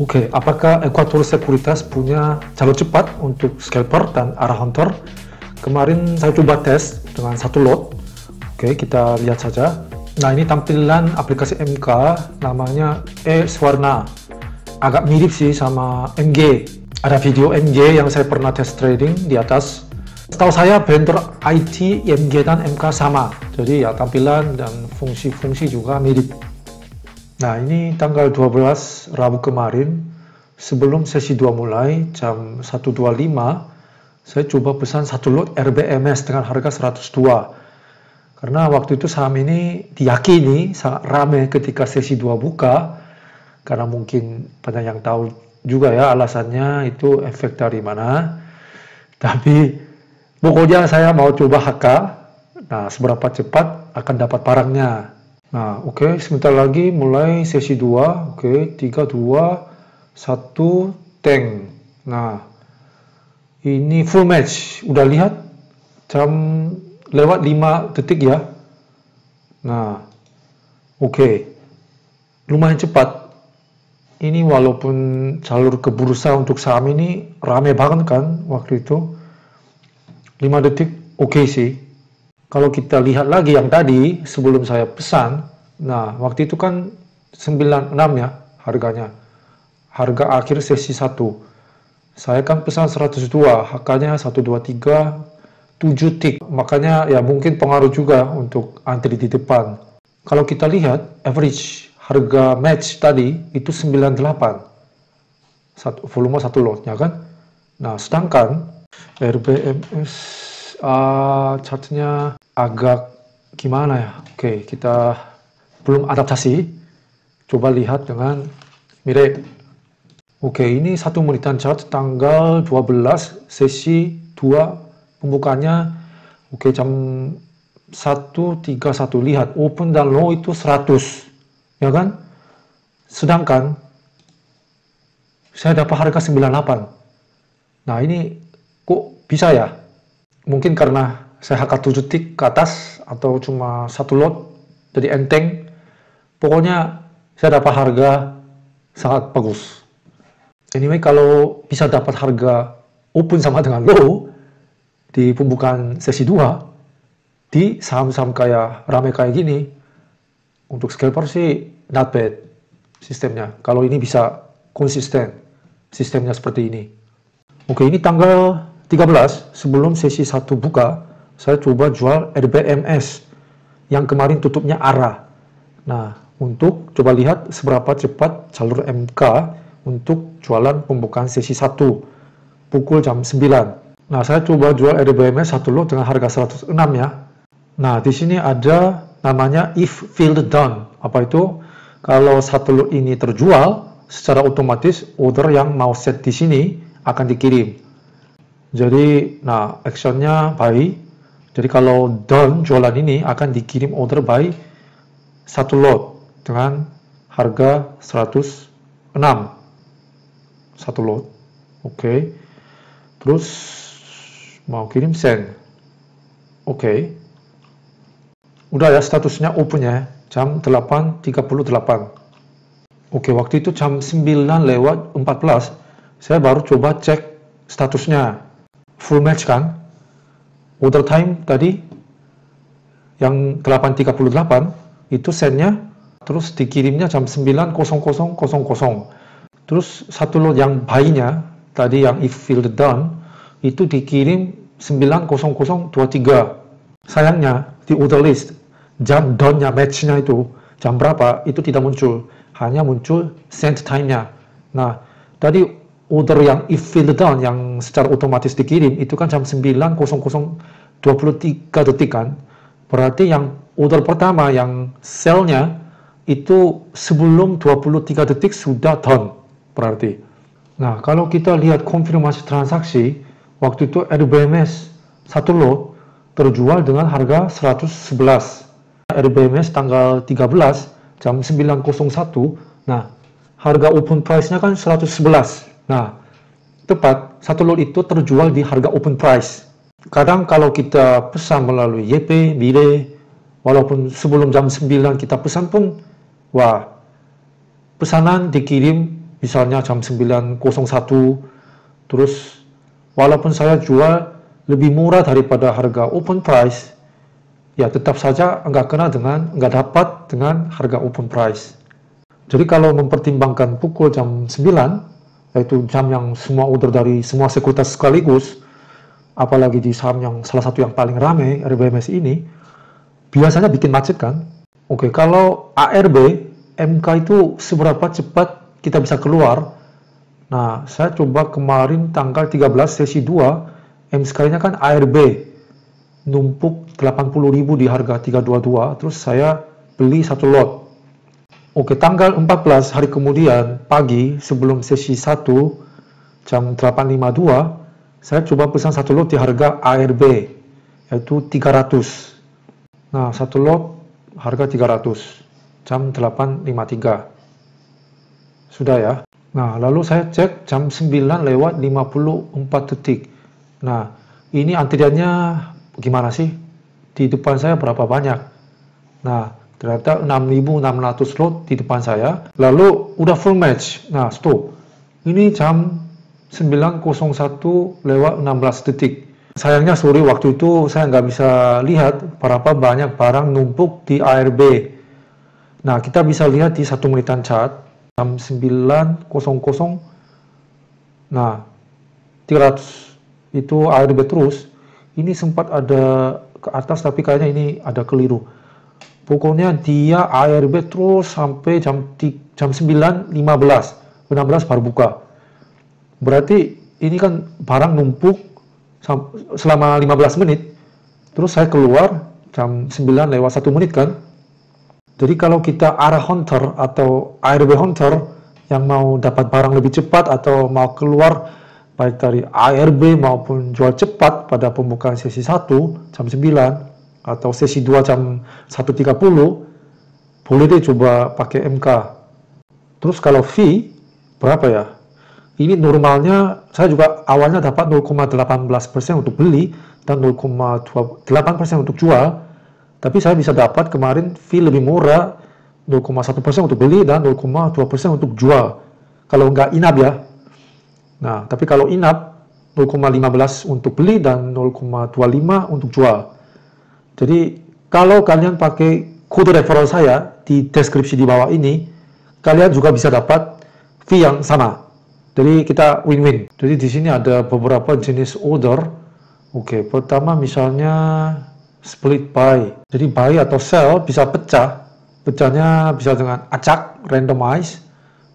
Oke, apakah Equator Sekuritas punya jalur cepat untuk scalper dan arah hunter? Kemarin saya coba tes dengan satu lot. Oke, kita lihat saja. Nah, ini tampilan aplikasi MK, namanya eSwarna. Agak mirip sih sama MG. Ada video MG yang saya pernah tes trading di atas. Setahu saya vendor IT, MG dan MK sama. Jadi ya tampilan dan fungsi-fungsi juga mirip. Nah, ini tanggal 12 Rabu kemarin, sebelum sesi 2 mulai, jam 1.25, saya coba pesan satu lot RBMS dengan harga 102. Karena waktu itu saham ini diyakini sangat ramai ketika sesi 2 buka, karena mungkin banyak yang tahu juga ya alasannya itu efek dari mana. Tapi pokoknya saya mau coba HK, nah seberapa cepat akan dapat barangnya. Nah, oke, sebentar lagi mulai sesi 2. Oke, 3, 2, 1, tank. Nah, ini full match. Udah lihat? Jam lewat 5 detik ya. Nah, oke. Lumayan cepat. Ini walaupun jalur ke bursa untuk saham ini rame banget kan waktu itu. 5 detik oke sih. Kalau kita lihat lagi yang tadi, sebelum saya pesan, nah waktu itu kan 96 ya harganya. Harga akhir sesi 1. Saya kan pesan 102, HK-nya 123, 7 tik. Makanya ya mungkin pengaruh juga untuk antri di depan. Kalau kita lihat, average harga match tadi itu 98. Volume 1 lotnya kan. Nah, sedangkan RBMS chartnya agak gimana ya. Oke, kita belum adaptasi. Coba lihat dengan mirip. Oke, ini 1 menitan chart tanggal 12 sesi 2 pembukanya. Oke, jam 1.31. Lihat, open dan low itu 100. Ya kan? Sedangkan saya dapat harga 98. Nah, ini kok bisa ya? Mungkin karena saya HK 7 tik ke atas atau cuma satu lot jadi enteng. Pokoknya saya dapat harga sangat bagus. Anyway, kalau bisa dapat harga open sama dengan low di pembukaan sesi 2 di saham-saham kayak rame kayak gini, untuk scalper sih not bad sistemnya. Kalau ini bisa konsisten sistemnya seperti ini. Oke, ini tanggal 13 sebelum sesi 1 buka, saya coba jual RBMS yang kemarin tutupnya arah. Nah, untuk coba lihat seberapa cepat jalur MK untuk jualan pembukaan sesi 1 pukul jam 9. Nah, saya coba jual RBMS satu lot dengan harga 106 ya. Nah, di sini ada namanya if filled done. Apa itu? Kalau satu lot ini terjual, secara otomatis order yang mau set di sini akan dikirim. Jadi, nah, actionnya buy. Jadi kalau done jualan ini akan dikirim order buy satu lot dengan harga 106 satu lot. Oke. Terus mau kirim send. Oke. Udah ya statusnya open ya. Jam 8.38. Oke, waktu itu jam 9:14 saya baru coba cek statusnya. Full match kan? Order time tadi yang 8.38 itu sendnya, terus dikirimnya jam 9.00. Terus satu lot yang buy-nya tadi yang if filled done itu dikirim 9.0023. Sayangnya di order list jam done-nya match-nya itu jam berapa itu tidak muncul, hanya muncul send time-nya. Nah, tadi order yang if filled done yang secara otomatis dikirim itu kan jam 9.0023 detik kan. Berarti yang order pertama yang sell-nya itu sebelum 23 detik sudah done berarti. Nah, kalau kita lihat konfirmasi transaksi, waktu itu RBMS satu lot terjual dengan harga 111. RBMS tanggal 13 jam 9.01. Nah, harga open price-nya kan 111. Nah, tepat satu lot itu terjual di harga open price. Kadang kalau kita pesan melalui YP, Mire, walaupun sebelum jam 9 kita pesan pun, wah, pesanan dikirim misalnya jam 9.01, terus walaupun saya jual lebih murah daripada harga open price, ya tetap saja nggak dapat dengan harga open price. Jadi kalau mempertimbangkan pukul jam 9, yaitu jam yang semua order dari semua sekuritas sekaligus, apalagi di saham yang salah satu yang paling ramai, RBMS ini, biasanya bikin macet kan? Oke, kalau ARB, MK itu seberapa cepat kita bisa keluar? Nah, saya coba kemarin tanggal 13 sesi 2, M sekalinya kan ARB, numpuk 80.000 di harga 322, terus saya beli satu lot. Oke, tanggal 14 hari kemudian, pagi, sebelum sesi 1, jam 8.52, saya coba pesan satu lot di harga ARB, yaitu 300. Nah, satu lot harga 300. Jam 8.53. Sudah ya. Nah, lalu saya cek jam 9:54 detik. Nah, ini antriannya gimana sih? Di depan saya berapa banyak? Nah, ternyata 6.600 lot di depan saya. Lalu udah full match. Nah, stop. Ini jam 9:01:16 detik. Sayangnya sore waktu itu saya nggak bisa lihat berapa banyak barang numpuk di ARB. Nah, kita bisa lihat di 1 menitan chart, jam 9.00, nah, 300, itu ARB terus, ini sempat ada ke atas, tapi kayaknya ini ada keliru. Pokoknya dia ARB terus sampai jam 9.15, 16 baru buka. Berarti ini kan barang numpuk selama 15 menit, terus saya keluar jam 9:01 kan. Jadi kalau kita arah hunter atau ARB hunter yang mau dapat barang lebih cepat atau mau keluar baik dari ARB maupun jual cepat pada pembukaan sesi 1 jam 9 atau sesi 2 jam 1.30, boleh deh coba pakai MK. Terus kalau fee berapa ya? Ini normalnya saya juga awalnya dapat 0,18% untuk beli dan 0,28% untuk jual. Tapi saya bisa dapat kemarin fee lebih murah, 0,1% untuk beli dan 0,2% untuk jual. Kalau nggak inap ya. Nah, tapi kalau inap, 0,15 untuk beli dan 0,25 untuk jual. Jadi, kalau kalian pakai kode referral saya di deskripsi di bawah ini, kalian juga bisa dapat fee yang sama. Jadi, kita win-win. Jadi, di sini ada beberapa jenis order. Oke, pertama misalnya split buy. Jadi buy atau sell bisa pecah. Pecahnya bisa dengan acak, randomize.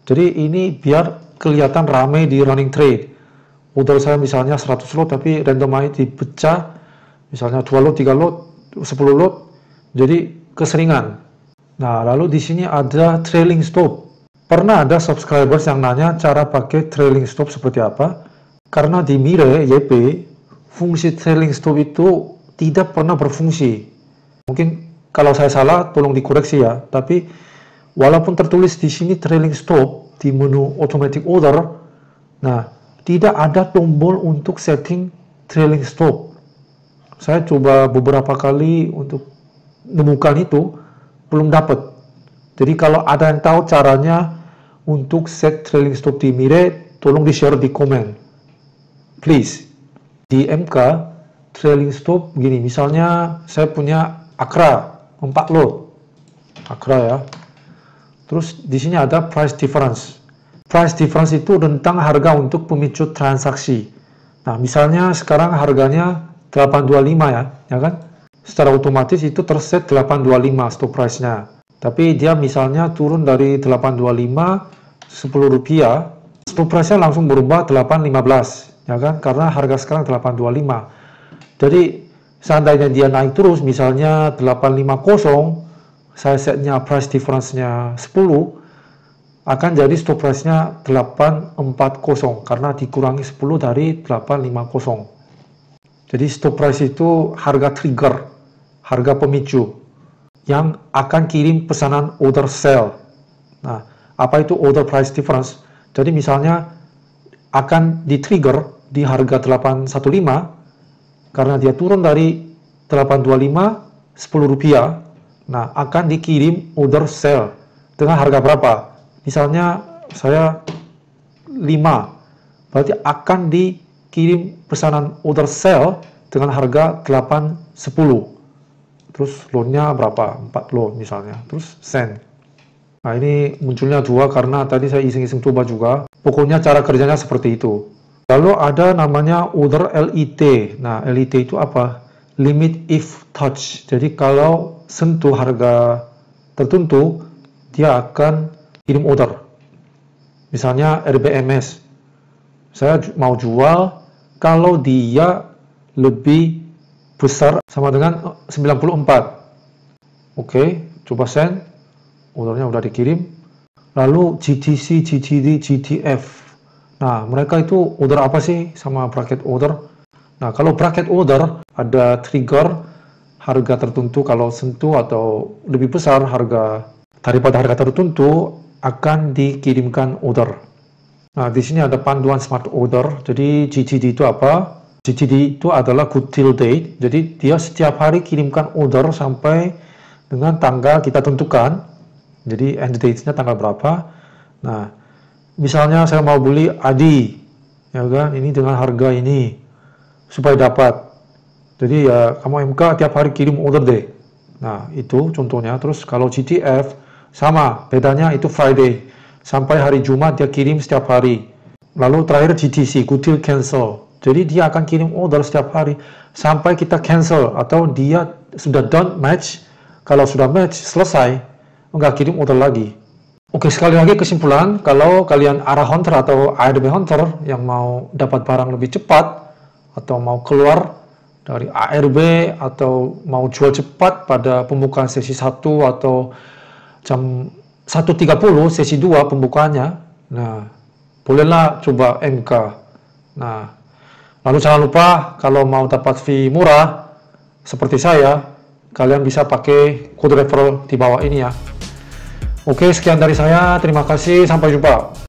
Jadi ini biar kelihatan ramai di running trade. Order saya misalnya 100 lot tapi randomize dipecah. Misalnya 2 lot, 3 lot, 10 lot. Jadi keseringan. Nah, lalu di sini ada trailing stop. Pernah ada subscribers yang nanya cara pakai trailing stop seperti apa? Karena di Mire YP, fungsi trailing stop itu tidak pernah berfungsi. Mungkin kalau saya salah, tolong dikoreksi ya. Tapi walaupun tertulis di sini trailing stop di menu automatic order, nah tidak ada tombol untuk setting trailing stop. Saya coba beberapa kali untuk menemukan itu, belum dapat. Jadi kalau ada yang tahu caranya untuk set trailing stop di Mire, tolong di-share di komen. Please. Di MK, trailing stop begini, misalnya saya punya Akra 4 lot, Akra ya. Terus di sini ada price difference. Price difference itu rentang harga untuk pemicu transaksi. Nah, misalnya sekarang harganya 825 ya kan? Secara otomatis itu terset 825 stop price-nya. Tapi dia misalnya turun dari 825 10 rupiah, stop price-nya langsung berubah 815 ya kan? Karena harga sekarang 825. Jadi seandainya dia naik terus, misalnya 850, saya setnya price difference-nya 10, akan jadi stop price-nya 840 karena dikurangi 10 dari 850. Jadi stop price itu harga trigger, harga pemicu yang akan kirim pesanan order sell. Nah, apa itu order price difference? Jadi misalnya akan di-trigger di harga 815 karena dia turun dari 825 10 rupiah. Nah, akan dikirim order sell dengan harga berapa? Misalnya saya berarti akan dikirim pesanan order sale dengan harga 8.10. Terus loan-nya berapa? 4 loan misalnya. Terus send. Nah, ini munculnya 2 karena tadi saya iseng-iseng coba juga. Pokoknya cara kerjanya seperti itu. Lalu ada namanya order LIT. Nah, LIT itu apa? Limit if touch. Jadi kalau sentuh harga tertentu, dia akan kirim order. Misalnya RBMS. Saya mau jual kalau dia lebih besar sama dengan 94. Oke, coba send. Ordernya udah dikirim. Lalu GTC, GTD, GTF. Nah, mereka itu order apa sih sama bracket order? Nah, kalau bracket order ada trigger harga tertentu kalau sentuh atau lebih besar harga daripada harga tertentu akan dikirimkan order. Nah, di sini ada panduan smart order. Jadi GTD itu apa? GTD itu adalah good till date. Jadi dia setiap hari kirimkan order sampai dengan tanggal kita tentukan. Jadi end date-nya tanggal berapa. Nah, misalnya saya mau beli Adi, ya kan, ini dengan harga ini, supaya dapat. Jadi ya, kamu MK tiap hari kirim order deh. Nah, itu contohnya. Terus kalau GTF, sama, bedanya itu Friday. Sampai hari Jumat dia kirim setiap hari. Lalu terakhir GTC, good till cancel. Jadi dia akan kirim order setiap hari, sampai kita cancel, atau dia sudah done match. Kalau sudah match, selesai. Nggak kirim order lagi. Oke, sekali lagi kesimpulan, kalau kalian ARA hunter atau ARB hunter yang mau dapat barang lebih cepat, atau mau keluar dari ARB, atau mau jual cepat pada pembukaan sesi 1 atau jam 1.30 sesi 2 pembukaannya, nah, bolehlah coba MK. Nah, lalu jangan lupa kalau mau dapat fee murah seperti saya, kalian bisa pakai kode referral di bawah ini ya. Oke, sekian dari saya. Terima kasih. Sampai jumpa.